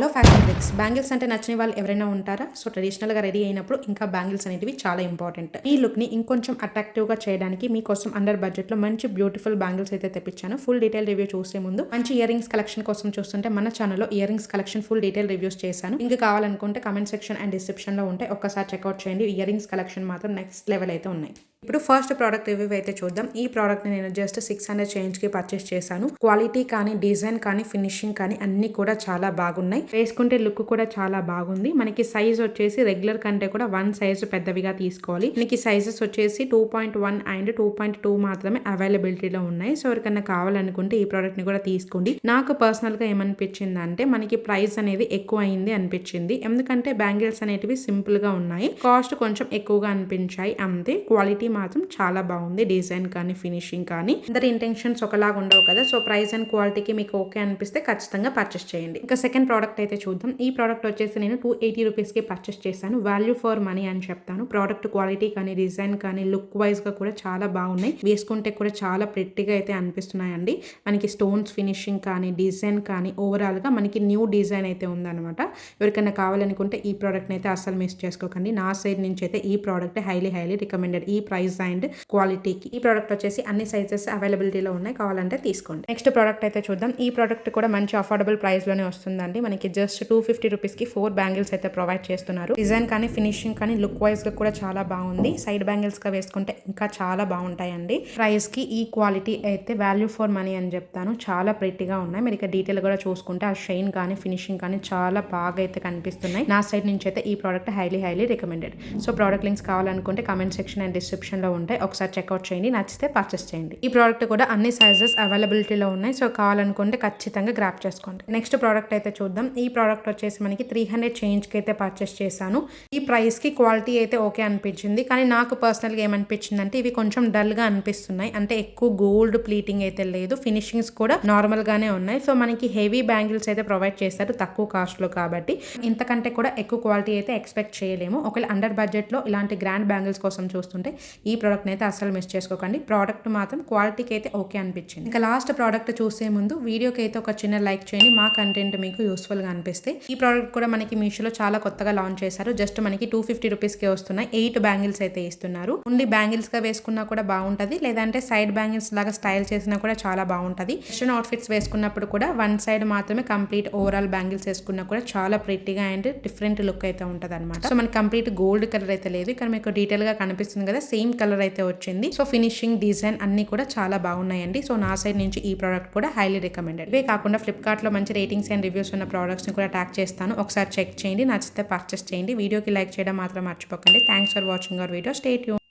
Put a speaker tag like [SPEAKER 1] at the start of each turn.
[SPEAKER 1] Hello fashion tricks. Bangles అంటే నచ్చని వాళ్ళు ఎవరైనా ఉంటారా? సో ట్రెడిషనల్గా రెడీ అయినప్పుడు ఇంకా బ్యాంగిల్స్ అనేటివి చాలా ఇంపార్టెంట్. ఈ లుక్ని ఇంకొంచెం అట్రాక్టివ్గా చేయడానికి మీకోసం అండర్ బడ్జెట్లో మంచి బ్యూటిఫుల్ బ్యాంగిల్స్ అయితే తెప్పించాను. ఫుల్ డీటెయిల్ రివ్యూ చూసే ముందు మంచి ఇయర్ రింగ్స్ కలెక్షన్ కోసం చూస్తుంటే మన ఛానల్లో ear rings collection full detail reviews చేశాను. ఇంకా కావాలనుకుంటే కమెంట్ సెక్షన్ అండ్ డిస్క్రిప్షన్లో ఉంటే ఒక్కసారి చెక్అవుట్ చేయండి. ఇయర్ రింగ్స్ కలెక్షన్ మాత్రం నెక్స్ట్ లెవెల్ అయితే ఉన్నాయి. ఇప్పుడు ఫస్ట్ ప్రోడక్ట్ రివ్యూ అయితే చూద్దాం. ఈ ప్రోడక్ట్ని నేను జస్ట్ 600 చేంజ్కి పర్చేస్ చేశాను. క్వాలిటీ కానీ డిజైన్ కానీ ఫినిషింగ్ కానీ అన్ని కూడా చాలా బాగున్నాయి. వేసుకుంటే లుక్ కూడా చాలా బాగుంది. మనకి సైజ్ వచ్చేసి రెగ్యులర్ కంటే కూడా 1 సైజు పెద్దవిగా తీసుకోవాలి. మనకి సైజెస్ వచ్చేసి 2.1 అండ్ 2.2 మాత్రమే అవైలబిలిటీలో ఉన్నాయి. సో ఎవరికన్నా కావాలనుకుంటే ఈ ప్రోడక్ట్ ని కూడా తీసుకోండి. నాకు పర్సనల్ గా ఏమనిపించింది అంటే మనకి ప్రైస్ అనేది ఎక్కువ అయింది అనిపించింది. ఎందుకంటే బ్యాంగిల్స్ అనేటివి సింపుల్ గా ఉన్నాయి, కాస్ట్ కొంచెం ఎక్కువగా అనిపించాయి అంతే. క్వాలిటీ మాత్రం చాలా బాగుంది. డిజైన్ కానీ ఫినిషింగ్ కానీ అందరి ఇంటెన్షన్స్ ఒకలాగా ఉండవు కదా. సో ప్రైస్ అండ్ క్వాలిటీకి మీకు ఓకే అనిపిస్తే ఖచ్చితంగా పర్చేస్ చేయండి. ఇంకా సెకండ్ ప్రోడక్ట్ అయితే చూద్దాం. ఈ ప్రోడక్ట్ వచ్చేసి నేను 280 రూపీస్కి పర్చేస్ చేశాను. వాల్యూ ఫర్ మనీ అని చెప్తాను. ప్రోడక్ట్ క్వాలిటీ కానీ డిజైన్ కానీ లుక్ వైజ్ గా కూడా చాలా బాగున్నాయి. వేసుకుంటే కూడా చాలా ప్రెట్టిగా అయితే అనిపిస్తున్నాయండి. మనకి స్టోన్స్ ఫినిషింగ్ కానీ డిజైన్ కానీ ఓవరాల్ గా మనకి న్యూ డిజైన్ అయితే ఉందన్నమాట. ఎవరికైనా కావాలనుకుంటే ఈ ప్రోడక్ట్ అయితే అస్సలు మిస్ చేసుకోకండి. నా సైడ్ నుంచి అయితే ఈ ప్రోడక్ట్ హైలీ రికమెండెడ్. ఈ ప్రైస్ అండ్ క్వాలిటీకి ఈ ప్రోడక్ట్ వచ్చేసి అన్ని సైజెస్ అవైలబిలిటీలో ఉన్నాయి, కావాలంటే తీసుకోండి. నెక్స్ట్ ప్రోడక్ట్ అయితే చూద్దాం. ఈ ప్రోడక్ట్ కూడా మంచి అఫోర్డబుల్ ప్రైస్ లోనే వస్తుందండి. మనకి జస్ట్ 250 రూపీస్ కి 4 బ్యాంగిల్స్ అయితే ప్రొవైడ్ చేస్తున్నారు. డిజైన్ కానీ ఫినిషింగ్ కానీ లుక్ వైజ్ గా కూడా చాలా బాగుంది. సైడ్ బ్యాంగిల్స్ గా వేసుకుంటే ఇంకా చాలా బాగుంటాయండి. ప్రైస్ కి ఈ క్వాలిటీ అయితే వాల్యూ ఫర్ మనీ అని చెప్తాను. చాలా ప్రెట్టిగా ఉన్నాయి. మీరు ఇక డీటెయిల్ కూడా చూసుకుంటే ఆ షైన్ కానీ ఫినిషింగ్ కానీ చాలా బాగా అయితే కనిపిస్తున్నాయి. నా సైడ్ నుంచి అయితే ఈ product highly recommended. So product links కావాలనుకుంటే కమెంట్ సెక్షన్ అండ్ డిస్క్రిప్షన్ లో ఉంటాయి, ఒకసారి చెక్అవుట్ చేయండి. నచ్చితే పర్చేస్ చేయండి. ఈ ప్రోడక్ట్ కూడా అన్ని సైజెస్ అవైలబిలిటీలో ఉన్నాయి. సో కావాలనుకుంటే ఖచ్చితంగా గ్రాప్ చేసుకోండి. నెక్స్ట్ ప్రోడక్ట్ అయితే చూద్దాం. ఈ ప్రోడక్ట్ వచ్చేసి మనకి 300 చేంజ్ కి అయితే పర్చేస్ చేశాను. ఈ ప్రైస్ కి క్వాలిటీ అయితే ఓకే అనిపించింది, కానీ నాకు పర్సనల్ గా ఏమనిపించింది అంటే ఇవి కొంచెం డల్ గా అనిపిస్తున్నాయి. అంటే ఎక్కువ గోల్డ్ ప్లీటింగ్ అయితే లేదు, ఫినిషింగ్స్ కూడా నార్మల్ గానే ఉన్నాయి. సో మనకి హెవీ బ్యాంగిల్స్ అయితే ప్రొవైడ్ చేస్తారు తక్కువ కాస్ట్ లో, కాబట్టి ఇంతకంటే కూడా ఎక్కువ క్వాలిటీ అయితే ఎక్స్పెక్ట్ చేయలేము. ఒకవేళ అండర్ బడ్జెట్ లో ఇలాంటి గ్రాండ్ బ్యాంగిల్స్ కోసం చూస్తుంటే ఈ ప్రోడక్ట్ అయితే అసలు మిస్ చేసుకోకండి. ప్రోడక్ట్ మాత్రం క్వాలిటీకి అయితే ఓకే అనిపించింది. ఇంకా లాస్ట్ ప్రోడక్ట్ చూసే ముందు వీడియోకి అయితే ఒక చిన్న లైక్ చేయండి. మా కంటెంట్ మీకు యూస్ఫుల్ గా అనిపిస్తే. ఈ ప్రోడక్ట్ కూడా మనకి మీషోలో చాలా కొత్తగా లాంచ్ చేశారు. జస్ట్ మనకి 250 రూపీస్ కి వస్తున్నాయి. 8 బ్యాంగిల్స్ అయితే ఇస్తున్నారు. ఓన్లీ బ్యాంగిల్స్ గా వేసుకున్నా కూడా బాగుంటది, లేదంటే సైడ్ బ్యాంగిల్స్ లాగా స్టైల్ చేసినా కూడా చాలా బాగుంటది. వెస్టర్న్ అవుట్ఫిట్స్ వేసుకున్నప్పుడు కూడా వన్ సైడ్ మాత్రమే కంప్లీట్ ఓవరాల్ బ్యాంగిల్స్ వేసుకున్నా కూడా చాలా ప్రెట్టిగా అండ్ డిఫరెంట్ లుక్ అయితే ఉంటది అనమాట. సో మనకి కంప్లీట్ గోల్డ్ కలర్ అయితే లేదు, ఇక్కడ మీకు డీటెయిల్ గా కనిపిస్తుంది కదా, సేమ్ కలర్ అయితే వచ్చింది. సో ఫినిషింగ్ డిజైన్ అన్ని కూడా చాలా బాగున్నాయండి. సో నా సైడ్ నుంచి ఈ ప్రోడక్ట్ కూడా హైలీ రికమెండెడ్. ఇవే కాకుండా ఫ్లిప్కార్ట్ లో మంచి రేటింగ్స్ అండ్ రివ్యూస్ ఉన్న ప్రోడక్ట్స్ ని కూడా ట్యాగ్ చేస్తాను, ఒకసారి చెక్ చేయండి. నచ్చితే పర్చేస్ చేయండి. వీడియోకి లైక్ చేయడం మాత్రం మర్చిపోకండి. Thanks for watching our video. Stay tune.